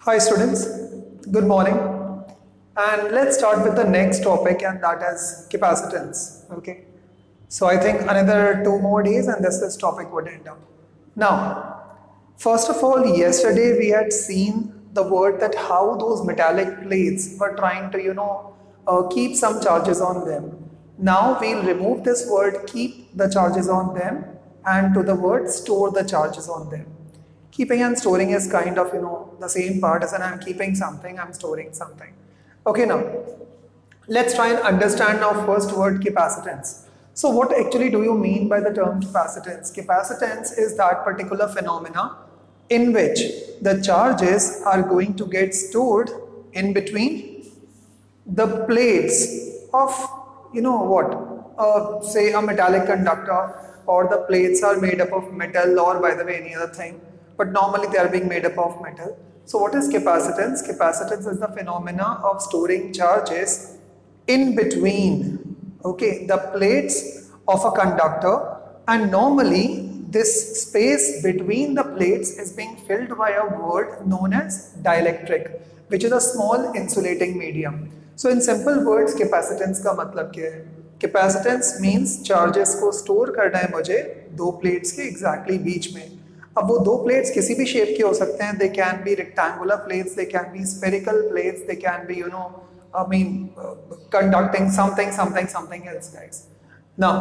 Hi students, good morning, and let's start with the next topic, and that is capacitance. Okay, so I think another 2 more days and this topic would end up. Now, first of all, yesterday we had seen the word that how those metallic plates were trying to keep some charges on them. Now we'll remove this word keep the charges on them and to the word store the charges on them. Keeping and storing is kind of the same part as I'm keeping something, I'm storing something. Okay, now let's try and understand now first word capacitance. So what actually do you mean by the term capacitance? Capacitance is that particular phenomena in which the charges are going to get stored in between the plates of say a metallic conductor, or the plates are made up of metal, or by the way any other thing, but normally they are being made up of metal. So what is capacitance? Capacitance is the phenomena of storing charges in between, okay, the plates of a conductor, and normally this space between the plates is being filled by a word known as dielectric, which is a small insulating medium. So in simple words, capacitance का मतलब क्या है? Capacitance means charges को store करना है मुझे दो plates के exactly बीच में. अब वो दो plates किसी भी shape के हो सकते हैं. They can be rectangular plates, they can be spherical plates, they can be conducting something else, guys. Now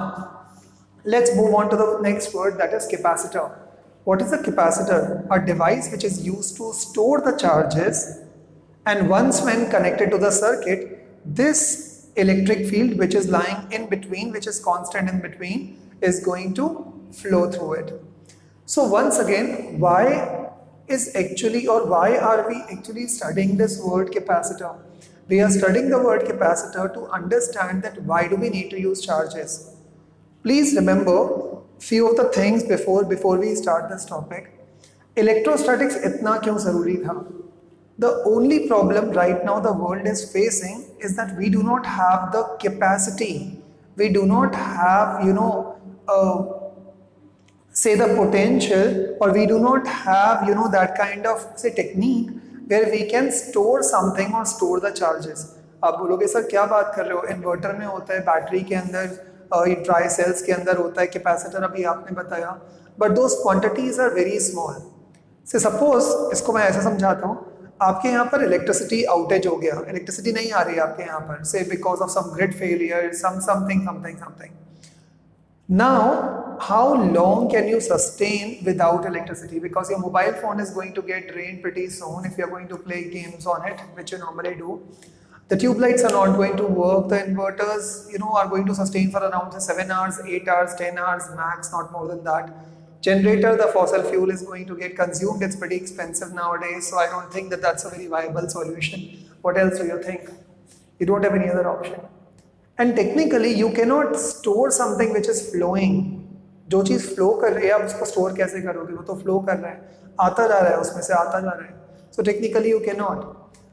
let's move on to the next word, that is capacitor. What is a capacitor? A device which is used to store the charges, and once when connected to the circuit, this electric field which is lying in between, which is constant in between, is going to flow through it. So once again, why are we actually studying this word capacitor? We are studying the word capacitor to understand that why do we need to use charges. Please remember few of the things before we start this topic. Electrostatics itna kyun zaruri tha? The only problem right now the world is facing is that we do not have the capacity. We do not have, say the potential, or we do not have, that kind of say technique where we can store something or store the charges. आप बोलोगे sir क्या बात कर रहे हो? Inverter में होता है, बैटरी के अंदर, ड्राई सेल्स के अंदर होता है, कैपेसिटर अभी आपने बताया, but those quantities are very small. से suppose इसको मैं ऐसा समझाता हूँ, आपके यहाँ पर इलेक्ट्रिसिटी आउटेज हो गया, इलेक्ट्रिसिटी नहीं आ रही है आपके यहाँ पर, से because of some grid failure, something. Now, how long can you sustain without electricity? Because your mobile phone is going to get drained pretty soon if you are going to play games on it, which you normally do. The tube lights are not going to work. The inverters, are going to sustain for around 7 hours, 8 hours, 10 hours max, not more than that. Generator, the fossil fuel is going to get consumed. It's pretty expensive nowadays, so I don't think that that's a very viable solution. What else do you think? You don't have any other option. And technically, you cannot store something which is flowing. जो चीज़ flow कर रही है, आप उसको store कैसे करोगे? वो तो flow कर रहा है, आता जा रहा है, उसमें से आता जा रहा है. So technically, you cannot.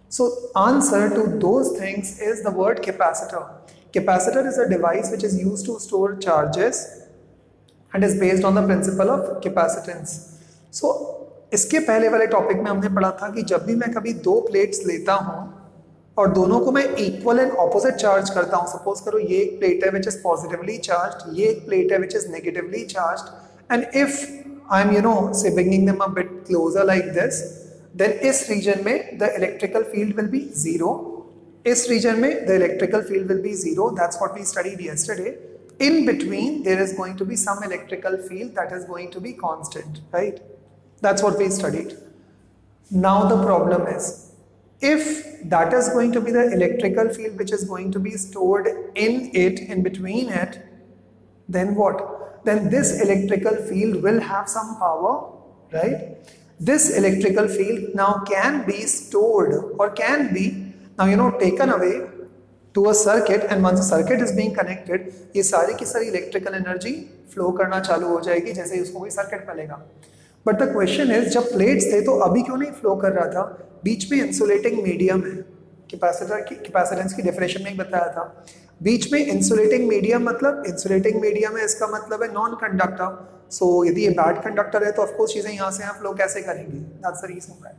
So answer to those things is the word capacitor. Capacitor is a device which is used to store charges and is based on the principle of capacitance. So इसके पहले वाले topic में हमने पढ़ा था कि जब भी मैं कभी दो प्लेट्स लेता हूँ और दोनों को मैं इक्वल एंड ऑपोजिट चार्ज करता हूँ, सपोज करो ये एक प्लेट है विच इज पॉजिटिवली चार्ज्ड, ये एक प्लेट है which is negatively charged, and if I am say bringing them a bit closer like this, then इस रीजन में the electrical field will be zero, इस रीजन में the electrical field will be zero. That's what we studied yesterday. In between, there is going to be some electrical field that is going to be constant, right? That's what we studied. Now the problem is, if that is going to be the electrical field which is going to be stored in between it, then what? Then this electrical field will have some power, right? This electrical field now can be stored or can be now taken away to a circuit, and once the circuit is being connected, ये सारी की सारी electrical energy flow करना चालू हो जाएगी जैसे ही उसको कोई circuit मिलेगा. But the question is, जब plates थे तो अभी क्यों नहीं flow कर रहा था? बीच में insulating medium है. capacitance की definition में बताया था. बीच में insulating medium मतलब insulating medium है, इसका मतलब है non conductor. So यदि ये bad conductor है तो of course चीजें यहाँ से यहाँ flow कैसे करेंगी? That's the reason why.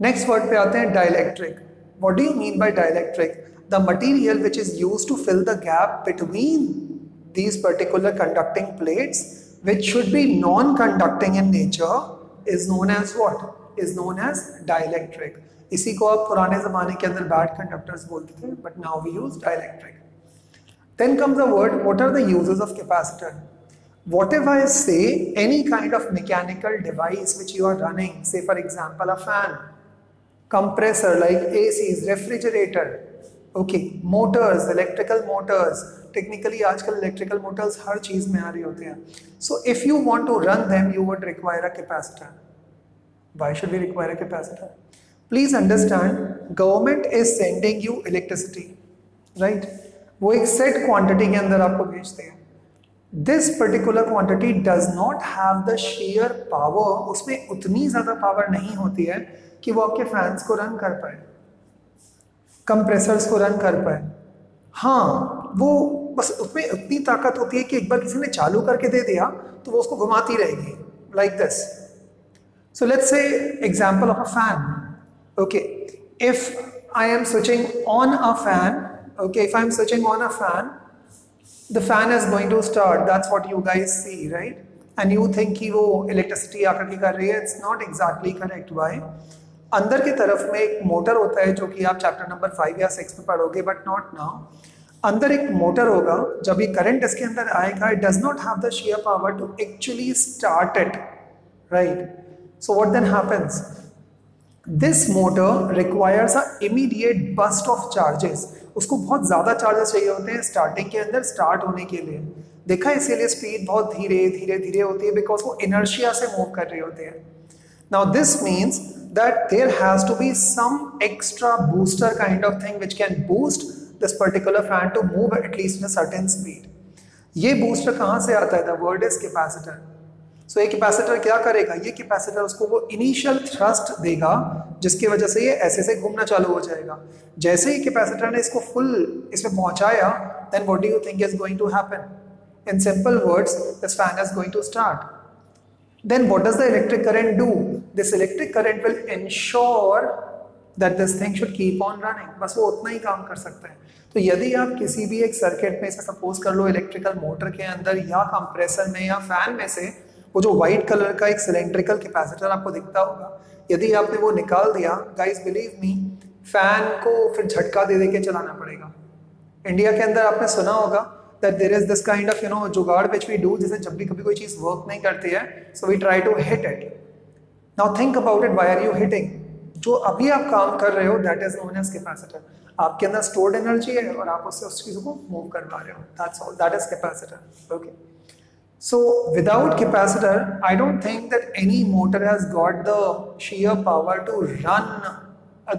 Next word पे आते हैं dielectric. What do you mean by dielectric? The material which is used to fill the gap between these particular conducting plates which should be non-conducting in nature is known as what? Is known as dielectric. इसी को आप पुराने ज़माने के अंदर bad conductors बोलते थे, but now we use dielectric. Then comes the word, what are the uses of capacitor? What if I say any kind of mechanical device which you are running, say for example a fan, compressor like ACs, refrigerator, okay, motors, electrical motors. Technically आजकल electrical motors हर चीज में आ रही होते हैं. So if you want to run them, you would require a capacitor. Why should we require a capacitor? Please understand, government is sending you electricity, right? वो एक set quantity के अंदर आपको भेजते हैं. This particular quantity does not have the sheer power. उसमें उतनी ज़्यादा power नहीं होती है कि वो आपके fans को run कर पाए, compressors को run कर पाए. हाँ, वो बस उसमें इतनी ताकत होती है कि एक बार किसी ने चालू करके दे दिया तो वो उसको घुमाती रहेगी, like this. So let's say example of a fan. Okay, if I am switching on a fan, okay, if I am switching on a fan, the fan is going to start. That's what you guys see, right? And you think कि वो electricity आकर के कर रही है. It's not exactly correct. Why? अंदर की तरफ में एक मोटर होता है जो कि आप चैप्टर नंबर 5 या 6 में पढ़ोगे, बट नॉट नाउ. अंदर एक मोटर होगा, जब ये करंट इसके अंदर आएगा, it does not have the sheer power to actually start it, right? So what then happens? This motor requires a immediate burst of charges. उसको बहुत ज़्यादा चार्जेस चाहिए होते हैं स्टार्टिंग के अंदर, स्टार्ट होने के लिए. देखा, इसीलिए स्पीड बहुत धीरे धीरे धीरे होती है, बिकॉज वो इनर्शिया से मूव कर रहे होते हैं. Now this means that there has to be some extra booster kind of thing which can boost this particular fan to move at least in a certain speed. ये booster कहाँ से आता है? The word is capacitor. So ये capacitor क्या करेगा? ये capacitor उसको वो initial thrust देगा जिसकी वजह से ये ऐसे से घूमना चालू हो जाएगा. जैसे ही capacitor ने इसको full इसमें पहुँचाया, then what do you think is going to happen? In simple words, this fan is going to start. Then what does the electric current do? This electric current will ensure that this thing should keep on running. बस वो उतना ही काम कर सकता है. तो यदि आप किसी भी एक सर्किट में से सपोज कर लो इलेक्ट्रिकल मोटर के अंदर या कंप्रेसर में या फैन में से वो जो व्हाइट कलर का एक सिलेंड्रिकल कैपेसिटर आपको दिखता होगा, यदि आपने वो निकाल दिया, गाइस बिलीव मी, फैन को फिर झटका दे के चलाना पड़ेगा. इंडिया के अंदर आपने सुना होगा that there is this kind of जुगाड़ which we do, जैसे जब भी कभी कोई चीज़ वर्क नहीं करती है, so we try to hit it. Now think about it, why are you hitting? जो अभी आप काम कर रहे हो, that is known as capacitor. आपके अंदर stored energy है और आप उससे उस चीज़ को मूव करवा रहे हो. That's all. That is capacitor. Okay. So without capacitor, I don't think that any motor has got the sheer power to run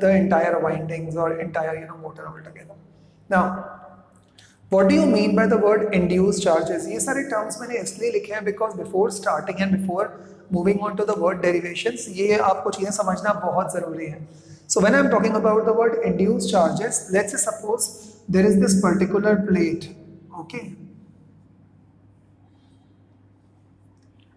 the entire windings or entire motor altogether. Now, what do you mean by the word induced charges? ये सारे terms मैंने इसलिए लिखे हैं because before starting and before moving on to the word derivations, ये आपको चीज़ें समझना बहुत ज़रूरी है. So when I'm talking about the word induced charges, let's say suppose there is this particular plate, okay?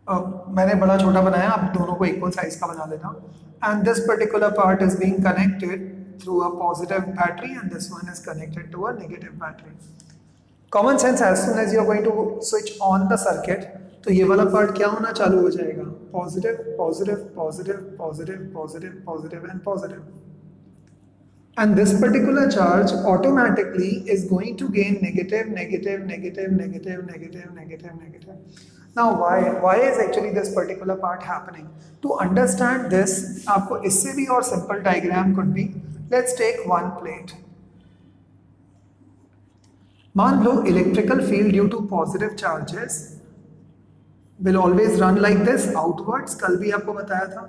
मैंने बड़ा छोटा बनाया, आप दोनों को equal size का बना लेना. And this particular part is being connected through a positive battery and this one is connected to a negative battery. Common sense, as soon as you are going to switch on the circuit, तो ये वाला part क्या होना चालू हो जाएगा? Positive positive positive positive positive positive and positive. And this particular charge automatically is going to gain negative, negative, negative, negative, negative, negative, negative. Now why is actually this particular part happening? To understand this, आपको इससे भी और simple diagram could be, let's take one plate. मान लो electrical field due to positive charges will always run like this outwards. कल भी आपको बताया था,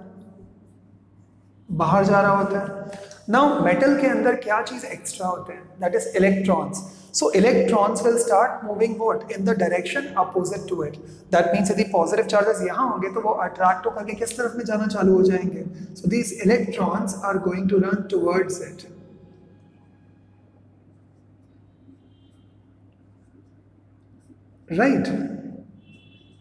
बाहर जा रहा होता है. नाउ मेटल के अंदर क्या चीज एक्स्ट्रा होते हैं? That is electrons. So electrons will start moving what? In the direction opposite to it. That means यदि पॉजिटिव चार्जेस यहाँ होंगे तो वो अट्रैक्ट होकर के किस तरफ में जाना चालू हो जाएंगे? So these electrons are going to run towards it. Right.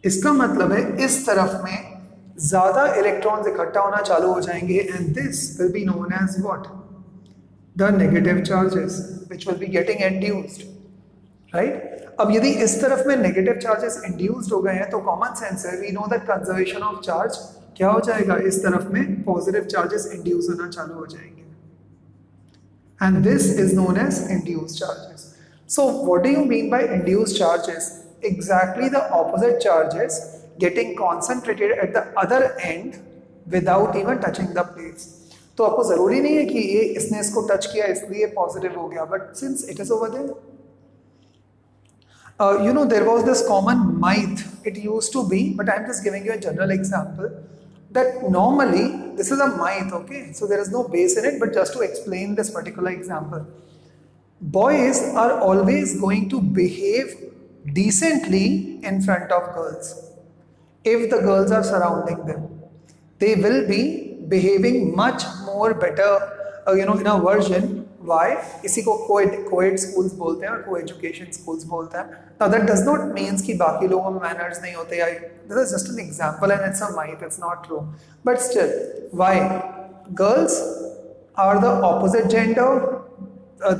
इसका मतलब है इस तरफ में ज़्यादा इलेक्ट्रॉन्स इकट्ठा होना चालू हो जाएंगे and this will be known as what, the negative charges which will be getting induced, right. अब यदि इस तरफ में नेगेटिव चार्जेस इंड्यूस्ड हो गए हैं तो कॉमन सेंस है, we know that conservation of charge क्या हो जाएगा, इस तरफ में पॉजिटिव चार्जेस इंड्यूस होना चालू हो जाएंगे and this is known as induced charges. So what do you mean by induced charges? Exactly the opposite charges getting concentrated at the other end without even touching the plates. तो आपको जरूरी नहीं है कि ये इसने इसको टच किया इसलिए पॉजिटिव हो गया, but since it is over there, you know, there was this common myth, it used to be, but I'm just giving you a general example, that normally, this is a myth, okay, so there is no base in it, but just to explain this particular example, boys are always going to behave decently in front of girls. If the girls are surrounding them, they will be behaving much more better, you know, in a version. Why? इसी को co-ed schools बोलते हैं और co-education schools बोलते हैं. Now that does not mean कि बाकी लोगों में manners नहीं होते. This is just an example and it's a myth, it's not true. But still, why? Girls are the opposite gender,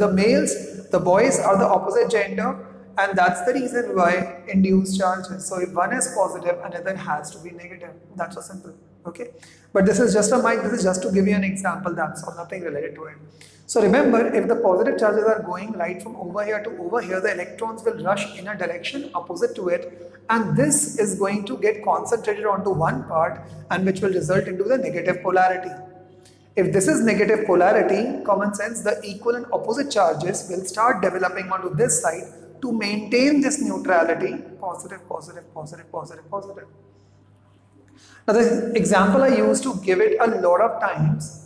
the males, the boys are the opposite gender, and that's the reason why induced charges. So if one is positive, another has to be negative. That's so simple. Okay, but this is just a myth. This is just to give you an example. That's all, nothing related to it. So remember, if the positive charges are going right from over here to over here, the electrons will rush in a direction opposite to it, and this is going to get concentrated onto one part, and which will result into the negative polarity. If this is negative polarity, common sense, the equal and opposite charges will start developing onto this side to maintain this neutrality. Positive, positive, positive, positive, positive. Now the example I used to give it a lot of times,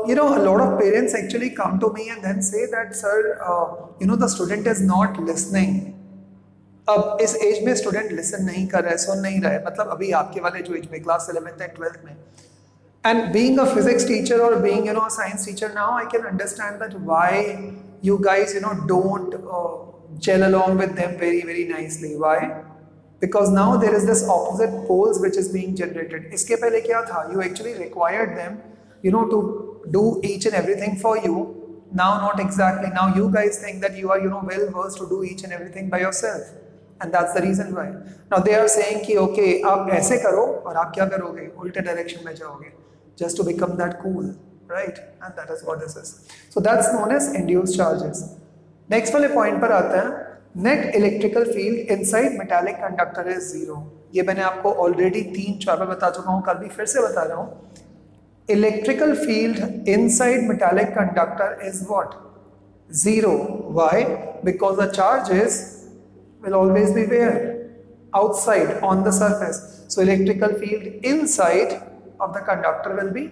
you know, a lot of parents actually come to me and then say that, sir, you know, the student is not listening. अब इस as में student listen नहीं कर रहे, सुन नहीं रहे, मतलब अभी आपके वाले जो एज में क्लास 11th and 12th में, and being a physics teacher or being, you know, a science teacher now, I can understand that why you guys, you know, don't gel along with them very, very nicely. Why? Because now there is this opposite poles which is being generated. इसके पहले क्या था? You actually required them, you know, to do each and everything for you. Now not exactly. Now you guys think that you are, you know, well versed to do each and everything by yourself, and that's the reason why. Now they are saying कि okay, आप ऐसे करो और आप क्या करोगे? उल्टे direction में जाओगे, just to become that cool, right? And that is what this is. So that's known as induced charges. Next वाले point पर आता है, net electrical field inside metallic conductor is zero. ये मैंने आपको ऑलरेडी 3-4 बार बता चुका हूँ, कल भी फिर से बता रहा हूँ. Electrical field inside metallic conductor is what? Zero. Why? Because the charges will always be where? Outside on the surface. So electrical field inside of the conductor will be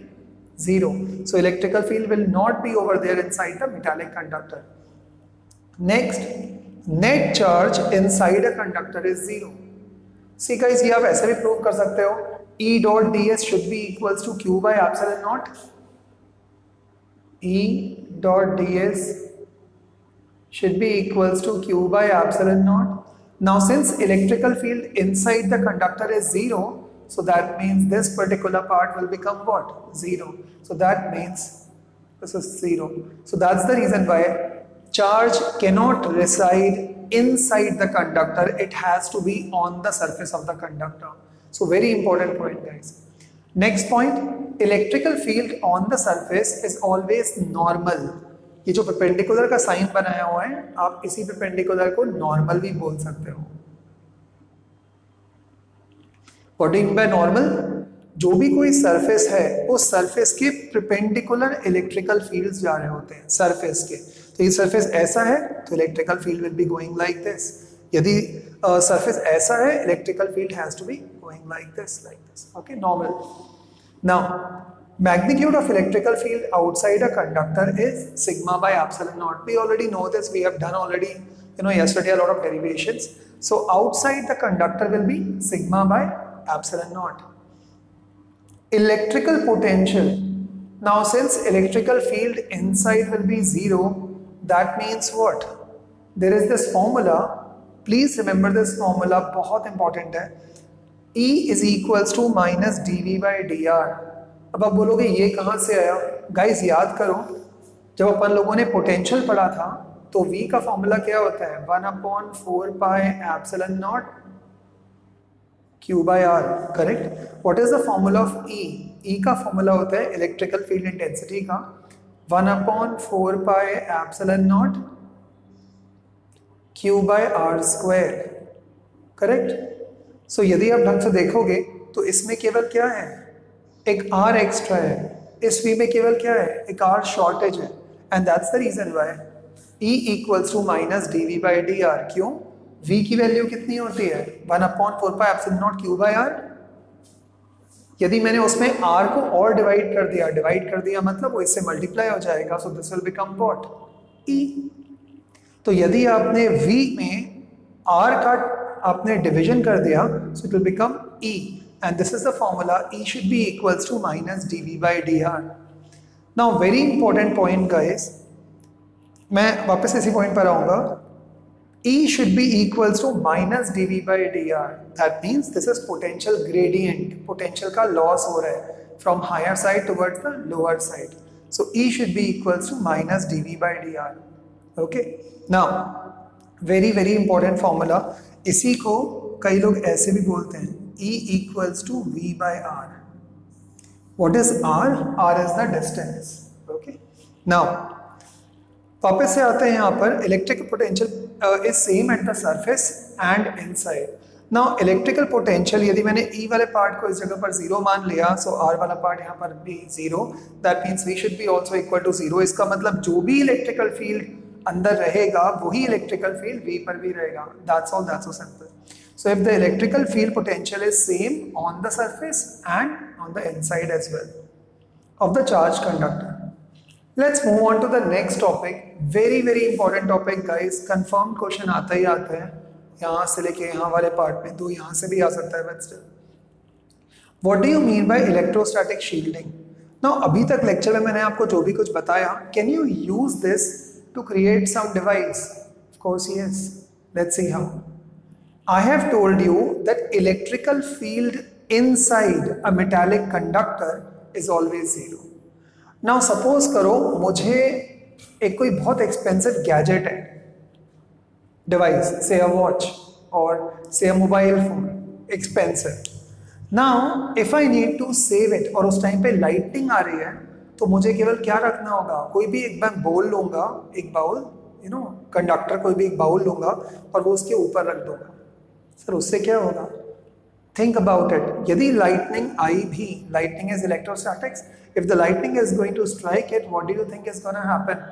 zero. So electrical field will not be over there inside the metallic conductor. Next, net charge inside a conductor is zero. See guys, ये आप ऐसे भी prove कर सकते हो. E dot ds should be equals to q by epsilon naught. E dot ds should be equals to q by epsilon naught. Now since electrical field inside the conductor is zero, so that means this particular part will become what? Zero. So that means this is zero. So that's the reason why charge cannot reside inside the conductor. It has to be on the surface of the conductor. So very important point guys. Next point, electrical field on the surface is always normal. ये जो perpendicular का sign बनाया हुआ है, आप इसी perpendicular को normal भी बोल सकते हो. What do you mean by normal? जो भी कोई सरफेस है, उस सरफेस के परपेंडिकुलर इलेक्ट्रिकल फील्ड्स जा रहे होते हैं सरफेस के. तो ये सरफेस ऐसा है तो electrical field will be going like this. यदि सरफेस ऐसा है, electrical field has to be going like this. Okay, normal. Now magnitude of electrical field outside a conductor is sigma by epsilon naught. We already know this. We have done already, you know, yesterday a lot of derivations. So outside the conductor will be sigma by epsilon naught. Electrical potential. Now since electrical field inside will be zero, that means what? There is this formula. Please remember this formula. बहुत important है. E is equals to minus D V by D R. अब आप बोलोगे ये कहाँ से आया? Guys याद करो, जब अपन लोगों ने पोटेंशियल पढ़ा था तो V का फॉर्मूला क्या होता है? 1/4 pi epsilon naught Q by R, correct. What is the formula of E? E का फॉर्मूला होता है इलेक्ट्रिकल फील्ड इंटेंसिटी का 1/4 pi epsilon naught Q by R square, correct. So यदि आप ढंग से देखोगे तो इसमें केवल क्या है? एक R एक्स्ट्रा है, इस V में केवल क्या है? एक R शॉर्टेज है, and that's the reason why E equals to minus D V by D R. क्यों? V की वैल्यू कितनी होती है? 1/4 pi epsilon naught Q by R। यदि मैंने उसमें R को और डिवाइड कर दिया मतलब वो इससे मल्टीप्लाई हो जाएगा, so this will become what? E। तो यदि आपने V में R का आपने डिवीजन कर दिया, so it will become E, and this is the formula E should be equals to minus dV by dr. Now very important point guys, मैं वापस इसी पॉइंट पर आऊंगा। E should be equals to minus dV by dr. That means this is potential gradient, potential का loss हो रहा है from higher side towards the lower side. So E should be equals to minus dV by dr. Okay. Now very very important formula, इसी को कई लोग ऐसे भी बोलते हैं E equals to V by R. What is R? R is the distance. Okay. Now, वापस से आते हैं यहाँ पर electrical potential is same at the surface and inside. Now, electrical potential यदि मैंने E वाले पार्ट को इस जगह पर 0 मान लिया, so R वाला पार्ट यहाँ पर भी 0. That means V should be also equal to 0. इसका मतलब जो भी electrical field अंदर रहेगा वही electrical field V पर भी रहेगा. That's all. That's so simple. So if the electrical field potential is same on the surface and on the inside as well of the charged conductor. Let's move on to the next topic. Very very important topic guys. Confirmed question आता ही आता है, यहाँ से लेके यहाँ वाले part में, तो यहाँ से भी आ सकता है, but still. What do you mean by electrostatic shielding? Now अभी तक लेक्चर में मैंने आपको जो भी कुछ बताया, can you use this to create some device? Of course yes. Let's see how. I have told you that electrical field inside a metallic conductor is always 0. Now suppose करो मुझे एक कोई बहुत expensive gadget है, device, say a watch or say a mobile phone, expensive. Now if I need to save it और उस time पे lightning आ रही है, तो मुझे केवल क्या रखना होगा? कोई भी एक मैं बोल लूँगा, एक बाउल, कंडक्टर कोई भी एक बाउल लूँगा और वो उसके ऊपर रख दूँगा। सर उससे क्या होगा? Think about it. यदि लाइटनिंग आई भी, lightning is electrostatics, if the lightning is going to strike it, what do you think is gonna happen?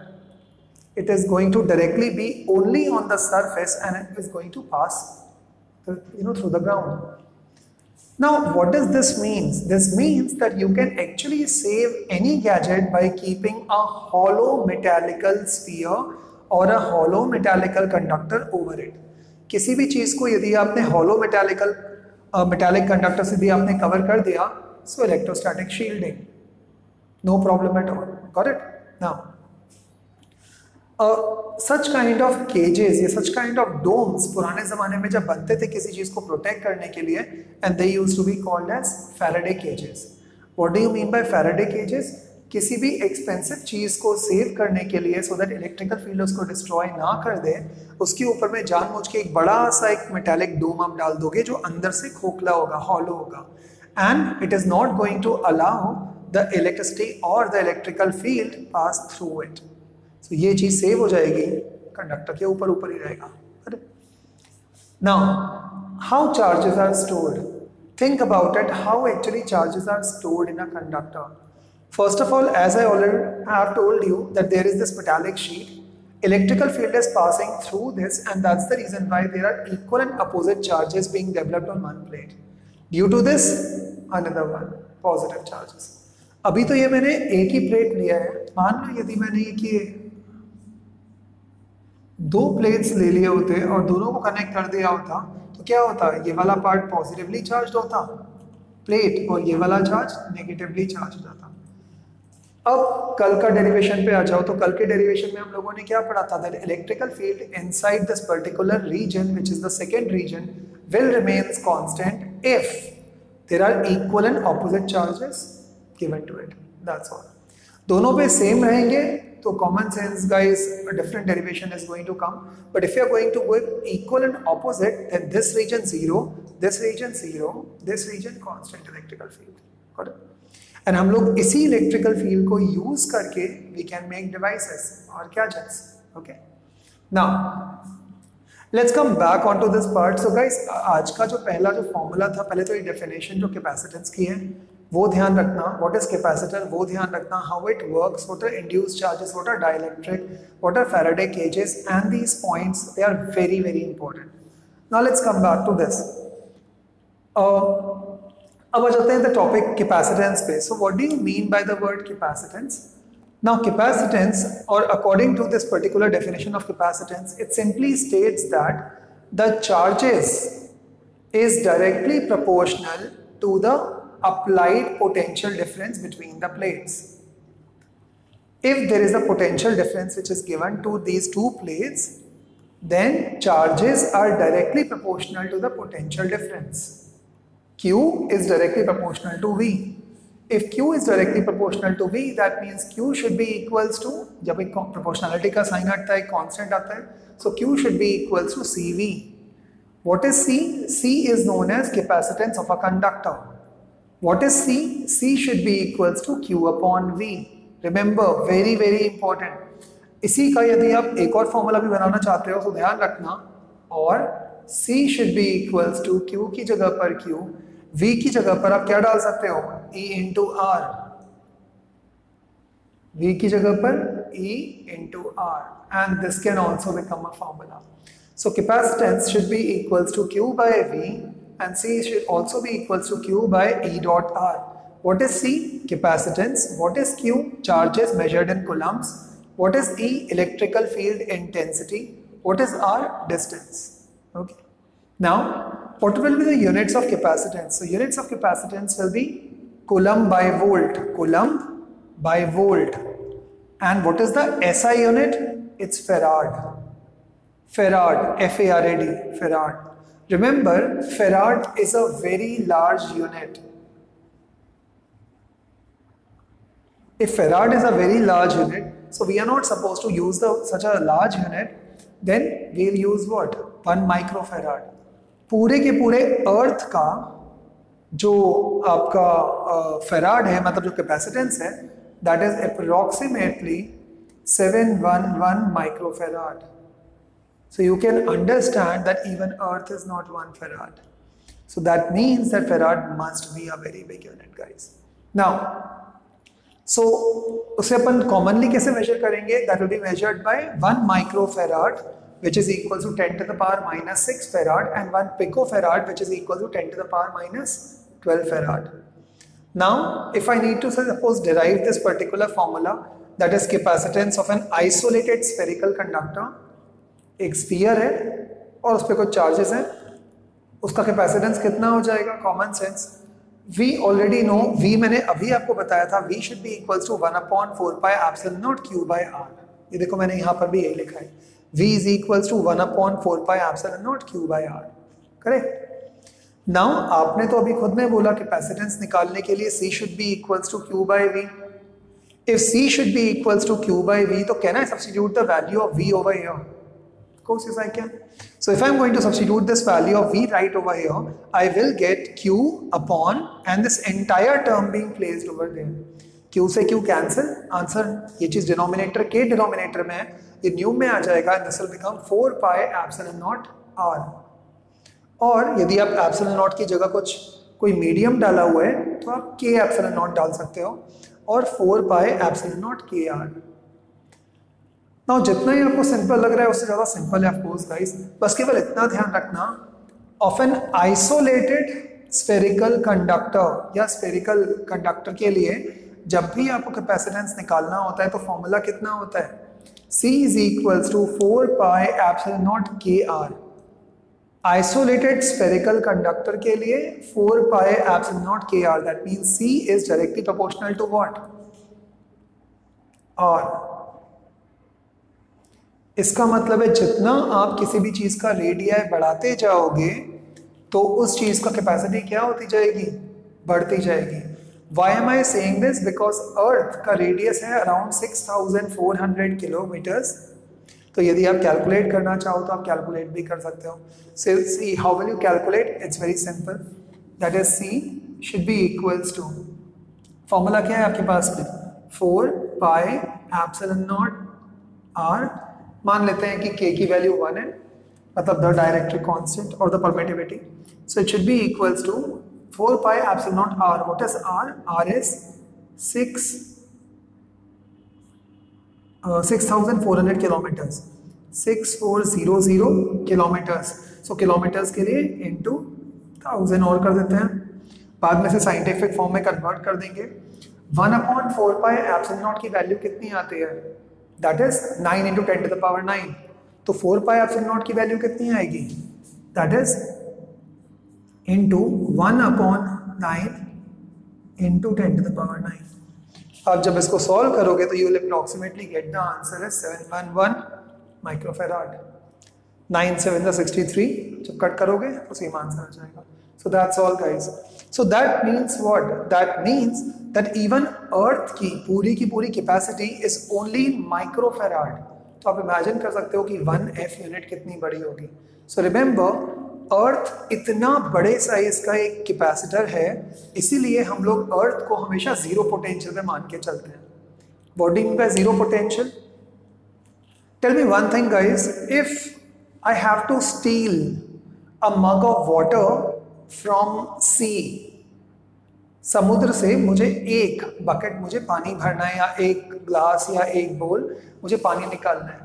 It is going to directly be only on the surface and it is going to pass through the ground. Now what does this means? This means that you can actually save any gadget by keeping a hollow metallical sphere or a hollow metallical conductor over it. किसी भी चीज को यदि आपने hollow metallic conductor से भी आपने cover कर दिया, so electrostatic shielding, no problem at all. Got it? Now such kind of cages या सच काइंड ऑफ डोम्स पुराने जमाने में जब बनते थे किसी चीज को प्रोटेक्ट करने के लिए, and they used to be called as Faraday cages. What do you mean by Faraday cages? किसी भी एक्सपेंसिव चीज को सेव करने के लिए, सो दैट इलेक्ट्रिकल फील्ड उसको डिस्ट्रॉय ना कर दे, उसके ऊपर में जानबूझ के एक बड़ा सा एक मेटालिक डोम आप डाल दोगे जो अंदर से खोखला होगा, हॉलो होगा, and it is not going to allow the electricity और the electrical field pass through it. So ये चीज सेव हो जाएगी, कंडक्टर के ऊपर ऊपर ही रहेगा. Now how charges are stored? Think about it, how actually charges are stored in a conductor. First of all, as I already have told you that there is this metallic sheet, electrical field is passing through this, and that's the reason why there are equal and opposite charges being developed on one plate. Due to this, another one, positive charges. अभी तो ये मैंने एक ही plate लिया है, मान लो यदि मैंने ये दो प्लेट्स ले लिए होते और दोनों को कनेक्ट कर दिया होता, तो क्या होता? ये वाला पार्ट पॉजिटिवली चार्ज होता प्लेट और ये वाला चार्ज नेगेटिवली चार्ज हो जाता. अब कल का डेरिवेशन पे आ जाओ, तो कल के डेरिवेशन में हम लोगों ने क्या पढ़ा था? That electrical field inside this particular region, which is the second region, will remains constant if there are equal and opposite charges given to it. That's all. दोनों पे सेम रहेंगे तो common sense guys different derivation is going to come, but if you are going to go equal and opposite then this region zero, this region zero, this region constant electrical field. Got it? And हम लोग इसी electrical field को use करके we can make devices और gadgets. Okay, now let's come back on to this part. So guys आज का जो पहला जो फॉर्मूला था, पहले तो ये डेफिनेशन जो कैपेसिटेंस की है वो ध्यान रखना, व्हाट इज कैपेसिटर वो ध्यान रखना, how it works, what are induced charges, what are dielectric, what are Faraday cages, and these points they are very very important. Now let's come back to this. अब आ जाते हैं the topic capacitance पे. So what do you mean by the word capacitance? Now capacitance, or according to this particular definition of capacitance, it simply states that the charges is directly proportional to the applied potential difference between the plates. If there is a potential difference which is given to these two plates, then charges are directly proportional to the potential difference. Q is directly proportional to V. If Q is directly proportional to V, that means Q should be equals to, जब एक proportionality का sign आता है, constant आता है, so Q should be equals to CV. What is C? C is known as capacitance of a conductor. What is C? C should be equals to Q upon V. Remember, very very important. इसी का यदि आप एक और formula भी बनाना चाहते हो तो ध्यान रखना, और C should be equals to Q की जगह पर Q, V की जगह पर आप क्या डाल सकते हो? E into R. V की जगह पर E into R, and this can also become a formula. So capacitance should be equals to Q by V, and C should also be equals to Q by E dot R. What is C? Capacitance. What is Q? Charges measured in coulombs. What is E? Electrical field intensity. What is R? Distance. Okay. Now, what will be the units of capacitance? So units of capacitance will be coulomb by volt. Coulomb by volt. And what is the SI unit? It's farad. Farad. F-A-R-A-D. Farad. Remember, farad is a very large unit. If farad is a very large unit, so we are not supposed to use such a large unit, then we'll use what? 1 microfarad. पूरे के पूरे अर्थ का जो आपका farad है, मतलब जो capacitance है, that is approximately 711 microfarad. So you can understand that even earth is not 1 farad. So that means that farad must be a very big unit guys. Now so उसे अपन कॉमनली कैसे major करेंगे? That will be measured by 1 microfarad, which is equal to 10 to the power minus 6 farad, and 1 picofarad, which is equal to 10 to the power minus 12 farad. Now, if I need to suppose derive this particular formula, that is capacitance of an isolated spherical conductor, एक sphere है और उस पर कुछ charges हैं, उसका capacitance कितना हो जाएगा? Common sense. We already know, V मैंने अभी आपको बताया था, V should be equals to 1 upon 4 pi epsilon naught Q by R. ये देखो मैंने यहाँ पर भी यही लिखा है, V is equals to 1 upon 4 pi epsilon naught Q by R. Correct? Now आपने तो अभी खुद में बोला कैपेसिटेंस निकालने के लिए C should be equals to Q by V. If C should be equals to Q by V, तो can I substitute the value of V over here? Of course, yes I can. So if I'm going to substitute this value of V right over here, I will get Q upon, and this entire term being placed over there. Q से Q cancel, answer ये चीज denominator के denominator में है, ये new में आ जाएगा, this will become 4 pi epsilon naught R. और यदि आप epsilon naught की जगह कोई मीडियम डाला हुआ है तो आप K epsilon naught डाल सकते हो, और 4 pi epsilon naught KR. Now जितना ही आपको सिंपल लग रहा है उससे ज़्यादा सिंपल है ऑफ कोर्स गाइस, बस केवल इतना ध्यान रखना, of an isolated spherical conductor या स्फेरिकल कंडक्टर के लिए जब भी आपको कैपेसिटेंस निकालना होता है तो फॉर्मूला कितना होता है? C is equals to 4 pi epsilon naught KR. Isolated spherical conductor के लिए 4 pi epsilon naught KR. That means C is directly proportional to what? R. इसका मतलब है जितना आप किसी भी चीज का रेडियाई बढ़ाते जाओगे तो उस चीज का कैपेसिटी क्या होती जाएगी? बढ़ती जाएगी। Why am I saying this? Because अर्थ का रेडियस है अराउंड 6400 किलोमीटर्स। तो यदि आप कैलकुलेट करना चाहो तो आप कैलकुलेट भी कर सकते हो। So see, how will you calculate? It's very simple. That is C should be equals to, formula क्या है आपके पास में, 4 पाई एप्सिलॉन नॉट r, मान लेते हैं कि k की वैल्यू 1 है, मतलब द डायरेक्ट्रिक कांस्टेंट और the permittivity. So it should be equals to 4 pi epsilon naught r. What is r? r is 6400 kilometres, 6400 kilometres. सो किलोमीटर्स के लिए इनटू 1000 और कर देते हैं, बाद में से साइंटिफिक फॉर्म में कन्वर्ट कर देंगे। 1/4 पाई एप्सिलॉन नॉट की वैल्यू कितनी आती है? That is 9 × 10⁹। तो 4 पाई एप्सिलॉन नॉट की वैल्यू कितनी आएगी? That is into 1/9 × 10⁹। अब जब इसको सॉल्व करोगे तो you will approximately get the answer is 711 microfarad. 9 7 63, जब कट करोगे तो सेम आंसर आ जाएगा। So that's all guys. So that means what? That means that even Earth की पूरी capacity is only in microfarad. तो आप imagine कर सकते हो कि 1F यूनिट कितनी बड़ी होगी। So remember, Earth इतना बड़े साइज का एक कैपेसिटर है, इसीलिए हम लोग Earth को हमेशा जीरो पोटेंशियल में मान के चलते हैं। What do you mean by zero potential? Tell me one thing guys, if I have to steal a mug of water from sea, समुद्र से मुझे एक बकेट मुझे पानी भरना है, या एक ग्लास या एक बोल मुझे पानी निकालना है,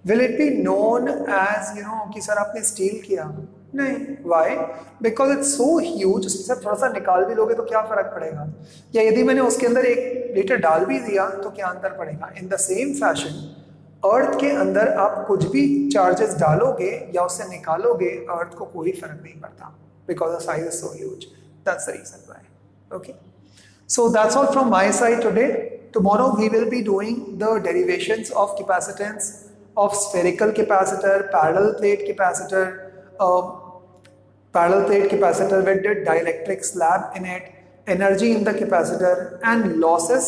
will it be known as कि सर आपने स्टील किया? नहीं। Why? Because it's so huge, उसमें से थोड़ा सा निकाल भी लोगे तो क्या फर्क पड़ेगा, या यदि मैंने उसके अंदर 1 लीटर डाल भी दिया तो क्या अंतर पड़ेगा। इन द सेम फैशन अर्थ के अंदर आप कुछ भी चार्जेस डालोगे या उससे निकालोगे, अर्थ को कोई फर्क नहीं पड़ता, because the size is so huge. That's the reason why. Okay, so that's all from my side today. Tomorrow we will be doing the derivations of capacitance of spherical capacitor, parallel plate capacitor with the dielectric slab in it, energy in the capacitor, and losses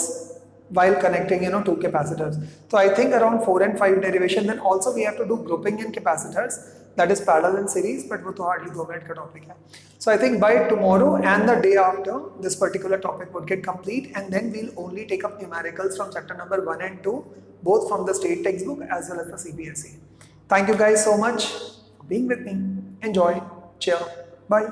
while connecting two capacitors. So I think around 4 and 5 derivation. Then also we have to do grouping in capacitors, that is parallel and series, but वो तो hardly 2 minute का topic है. So I think by tomorrow and the day after, this particular topic would get complete, and then we'll only take up numericals from chapter number 1 and 2, both from the state textbook as well as the CBSE. Thank you guys so much for being with me. Enjoy. Cheer. Bye.